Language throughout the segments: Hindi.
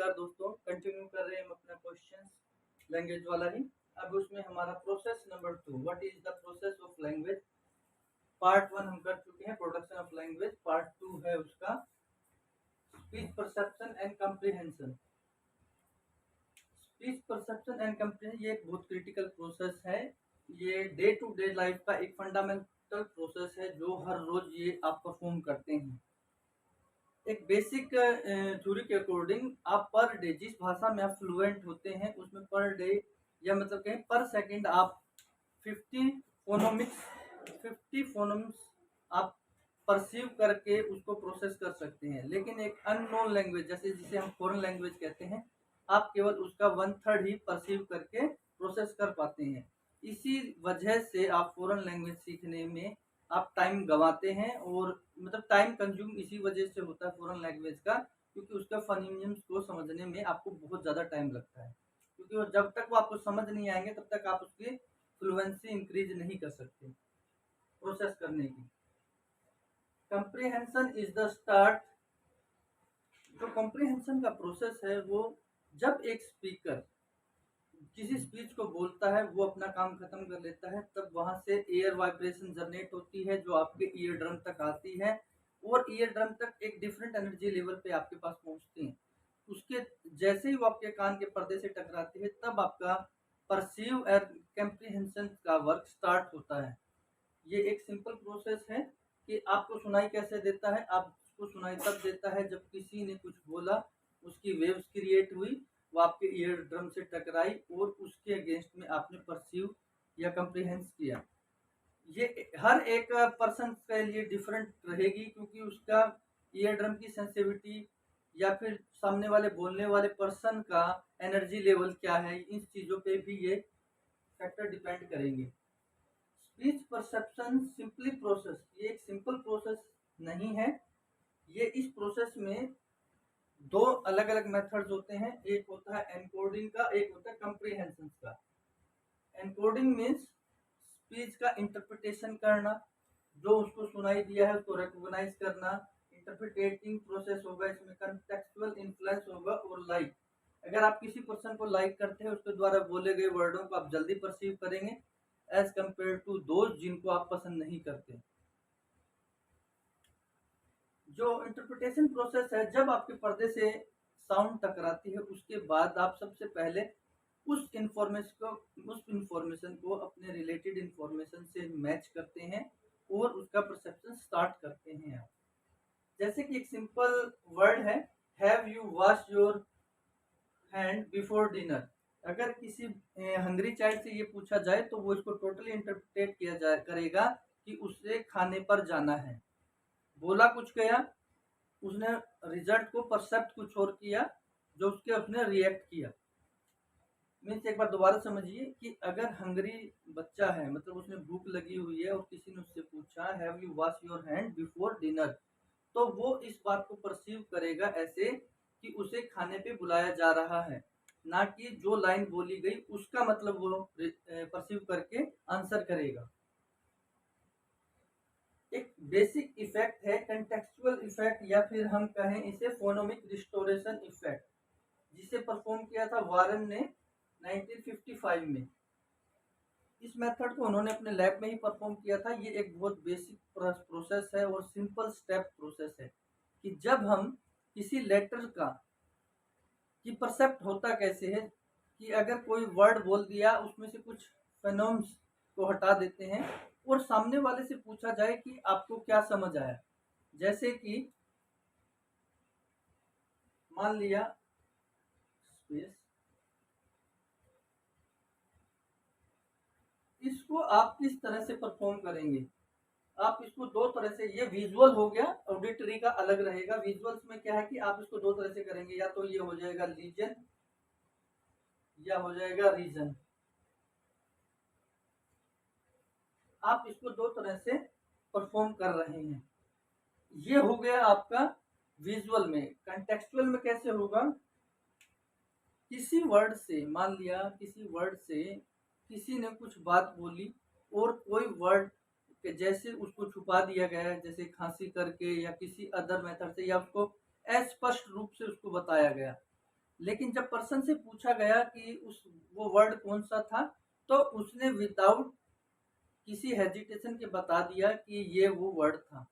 नमस्कार दोस्तों, कंटिन्यू कर रहे हैं हम अपना क्वेश्चन लैंग्वेज वाला ही। अब उसमें हमारा process number 2, what is the process of language. Part 1 हम कर चुके हैं, प्रोडक्शन ऑफ लैंग्वेज। पार्ट 2 है उसका speech perception and comprehension. Speech perception and comprehension ये एक बहुत क्रिटिकल प्रोसेस है। ये डे टू डे लाइफ का एक फंडामेंटल प्रोसेस है जो हर रोज ये आप परफॉर्म करते हैं। एक बेसिक थ्योरी के अकॉर्डिंग आप पर डे जिस भाषा में आप फ्लुएंट होते हैं उसमें पर डे या मतलब कहें पर सेकंड आप 50 फोनोमिक्स आप परसीव करके उसको प्रोसेस कर सकते हैं। लेकिन एक अननोन लैंग्वेज जैसे जिसे हम फॉरेन लैंग्वेज कहते हैं, आप केवल उसका 1/3 ही परसीव करके प्रोसेस कर पाते हैं। इसी वजह से आप फॉरेन लैंग्वेज सीखने में आप टाइम गंवाते हैं और मतलब टाइम कंज्यूम इसी वजह से होता है फॉरेन लैंग्वेज का, क्योंकि उसका फनीम्स को समझने में आपको बहुत ज़्यादा टाइम लगता है। क्योंकि वो जब तक वो आपको समझ नहीं आएंगे तब तक आप उसकी फ्लुएंसी इंक्रीज नहीं कर सकते प्रोसेस करने की। Comprehension is the start. जो कंप्रीहेंशन का प्रोसेस है वो जब एक स्पीकर किसी स्पीच को बोलता है, वो अपना काम खत्म कर लेता है, तब वहां से एयर वाइब्रेशन जनरेट होती है जो आपके ईयर ड्रम तक आती है और ईयर ड्रम तक एक डिफरेंट एनर्जी लेवल पे आपके पास पहुंचती है। उसके जैसे ही वो आपके कान के पर्दे से टकराती है तब आपका परसीव एंड कम्प्रीहेंशन का वर्क स्टार्ट होता है। ये एक सिंपल प्रोसेस है कि आपको सुनाई कैसे देता है। आपको सुनाई तब देता है जब किसी ने कुछ बोला, उसकी वेव्स क्रिएट हुई, वो आपके ईयर ड्रम से टकराई और उसके अगेंस्ट में आपने परसीव या कम्प्रीहेंस किया। ये हर एक पर्सन के लिए डिफरेंट रहेगी, क्योंकि उसका ईयर ड्रम की सेंसिटिविटी या फिर सामने वाले बोलने वाले पर्सन का एनर्जी लेवल क्या है, इन चीज़ों पे भी ये फैक्टर डिपेंड करेंगे। स्पीच परसेप्शन सिंपली प्रोसेस, ये एक सिंपल प्रोसेस नहीं है। ये इस प्रोसेस में दो अलग अलग मेथड्स होते हैं, एक होता है एनकोडिंग का, एक होता है कम्प्रीहेंशन का। एनकोडिंग मीन्स स्पीच का इंटरप्रिटेशन करना, जो उसको सुनाई दिया है उसको रिकॉग्नाइज करना। इंटरप्रिटेटिंग प्रोसेस होगा, इसमें कंटेक्चुअल इन्फ्लुएंस होगा और लाइक। अगर आप किसी पर्सन को लाइक करते हैं उसके द्वारा बोले गए वर्डों को आप जल्दी परसीव करेंगे एज कंपेयर टू दोज जिनको आप पसंद नहीं करते। जो इंटरप्रिटेशन प्रोसेस है, जब आपके पर्दे से साउंड टकराती है उसके बाद आप सबसे पहले उस इंफॉर्मेशन को अपने रिलेटेड इंफॉर्मेशन से मैच करते हैं और उसका परसेप्शन स्टार्ट करते हैं आप। जैसे कि एक सिंपल वर्ड है, have you wash your hand before dinner. अगर किसी हंग्री चाइल्ड से ये पूछा जाए तो वो इसको टोटली इंटरप्रेट किया जाए करेगा कि उसे खाने पर जाना है। बोला कुछ गया, उसने रिजल्ट को परसेप्ट कुछ और किया, जो उसने रिएक्ट किया। मीन्स एक बार दोबारा समझिए कि अगर हंग्री बच्चा है, मतलब उसने भूख लगी हुई है और किसी ने उससे पूछा have you wash your hand before dinner, तो वो इस बात को परसीव करेगा ऐसे कि उसे खाने पे बुलाया जा रहा है, ना कि जो लाइन बोली गई उसका मतलब वो परसीव करके आंसर करेगा। एक बेसिक इफेक्ट है कंटेक्चुअल इफेक्ट, या फिर हम कहें इसे फोनोमिक रिस्टोरेशन इफेक्ट, जिसे परफॉर्म किया था वारन ने 1955 में। इस मेथड को उन्होंने अपने लैब में ही परफॉर्म किया था। ये एक बहुत बेसिक प्रोसेस है और सिंपल स्टेप प्रोसेस है कि जब हम किसी लेटर का कि परसेप्ट होता कैसे है कि अगर कोई वर्ड बोल दिया उसमें से कुछ फेनोम्स को हटा देते हैं और सामने वाले से पूछा जाए कि आपको क्या समझ आया। जैसे कि मान लिया स्पेस, इसको आप किस तरह से परफॉर्म करेंगे। आप इसको दो तरह से, ये विजुअल हो गया, ऑडिटरी का अलग रहेगा। विजुअल्स में क्या है कि आप इसको दो तरह से करेंगे, या तो ये हो जाएगा लीजन या हो जाएगा रीजन। आप इसको दो तरह से परफॉर्म कर रहे हैं। ये हो गया आपका विजुअल में। कंटेक्चुअल में कैसे होगा, किसी वर्ड से, मान लिया किसी वर्ड से किसी ने कुछ बात बोली और कोई वर्ड जैसे उसको छुपा दिया गया है, जैसे खांसी करके या किसी अदर मेथड से, या उसको अस्पष्ट रूप से उसको बताया गया, लेकिन जब पर्सन से पूछा गया कि उस वो वर्ड कौन सा था, तो उसने विदाउट किसी हेजिटेशन के बता दिया कि ये वो वर्ड था।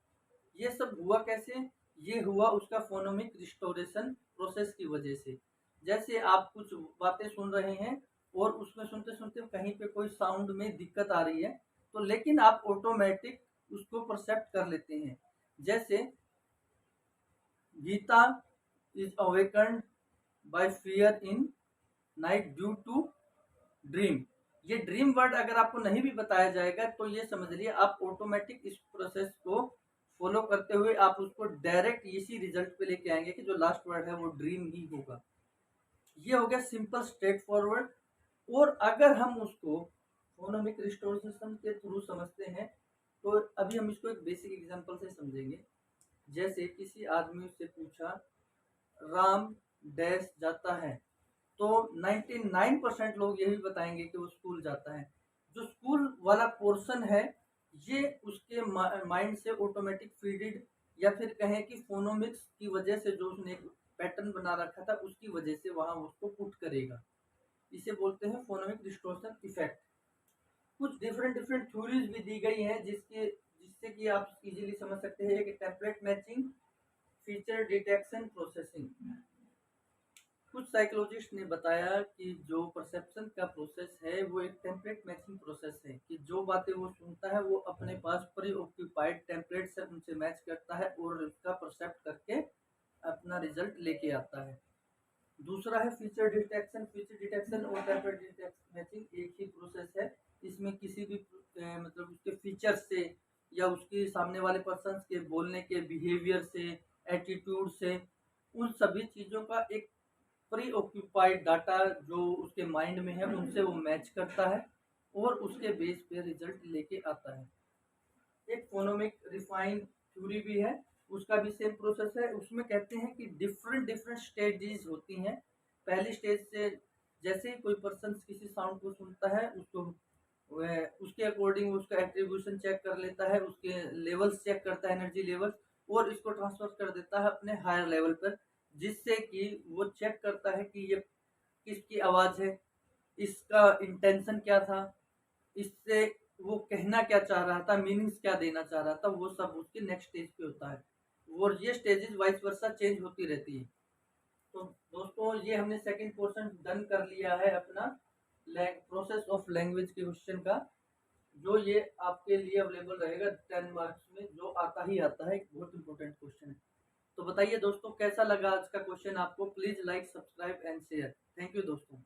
ये सब हुआ कैसे? ये हुआ उसका फोनोमिक रिस्टोरेशन प्रोसेस की वजह से। जैसे आप कुछ बातें सुन रहे हैं और उसमें सुनते सुनते कहीं पे कोई साउंड में दिक्कत आ रही है, तो लेकिन आप ऑटोमेटिक उसको परसेप्ट कर लेते हैं। जैसे Gita is awakened by fear in night due to dream. ये ड्रीम वर्ड अगर आपको नहीं भी बताया जाएगा तो ये समझ लिए आप ऑटोमेटिक इस प्रोसेस को फॉलो करते हुए आप उसको डायरेक्ट इसी रिजल्ट पे लेके आएंगे कि जो लास्ट वर्ड है वो ड्रीम ही होगा। ये हो गया सिंपल स्ट्रेट फॉरवर्ड। और अगर हम उसको फोनोमिक रिस्टोरेशन के थ्रू समझते हैं, तो अभी हम इसको एक बेसिक एग्जांपल से समझेंगे। जैसे किसी आदमी से पूछा राम डैश जाता है, तो 99% लोग यही बताएंगे कि वो स्कूल जाता है। जो स्कूल वाला पोर्शन है, ये उसके माइंड से ऑटोमेटिक फीडेड, या फिर कहें कि फोनोमिक्स की वजह से जो उसने एक पैटर्न बना रखा था उसकी वजह से वहां उसको पुट करेगा। इसे बोलते हैं फोनोमिक डिस्टॉर्शन इफेक्ट। कुछ डिफरेंट डिफरेंट थ्योरीज भी दी गई हैं जिससे कि आप इजीली समझ सकते हैं कि template matching, feature detection, processing. कुछ साइकोलॉजिस्ट ने बताया कि जो परसेप्शन का प्रोसेस है वो एक टेम्पलेट मैचिंग प्रोसेस है, कि जो बातें वो सुनता है वो अपने पास प्री ऑक्यूपाइड टेम्पलेट से उनसे मैच करता है और उसका परसेप्ट करके अपना रिजल्ट लेके आता है। दूसरा है फीचर डिटेक्शन। फीचर डिटेक्शन और टेम्पलेट मैचिंग एक ही प्रोसेस है। इसमें किसी भी मतलब उसके फीचर से या उसके सामने वाले पर्सन के बोलने के बिहेवियर से, एटीट्यूड से, उन सभी चीज़ों का एक प्री ऑक्यूपाइड डाटा जो उसके माइंड में है उनसे वो मैच करता है और उसके बेस पे रिजल्ट लेके आता है। एक फोनोमिक रिफाइन थ्योरी भी है, उसका भी सेम प्रोसेस है। उसमें कहते हैं कि डिफरेंट डिफरेंट स्टेजेस होती हैं। पहली स्टेज से जैसे ही कोई पर्सन किसी साउंड को सुनता है उसको उसके अकॉर्डिंग उसका एट्रीब्यूशन चेक कर लेता है, उसके लेवल्स चेक करता है, एनर्जी लेवल्स, और इसको ट्रांसफर कर देता है अपने हायर लेवल पर, जिससे कि वो चेक करता है कि ये किसकी आवाज़ है, इसका इंटेंशन क्या था, इससे वो कहना क्या चाह रहा था, मीनिंग्स क्या देना चाह रहा था, वो सब उसके नेक्स्ट स्टेज पे होता है। और ये स्टेजेस वाइस वर्सा चेंज होती रहती है। तो दोस्तों ये हमने सेकंड पोर्शन डन कर लिया है अपना प्रोसेस ऑफ लैंग्वेज के क्वेश्चन का, जो ये आपके लिए अवेलेबल रहेगा 10 मार्क्स में, जो आता ही आता है, एक बहुत इंपॉर्टेंट क्वेश्चन है। तो बताइए दोस्तों कैसा लगा आज का क्वेश्चन आपको। Please like, subscribe and share. Thank you दोस्तों।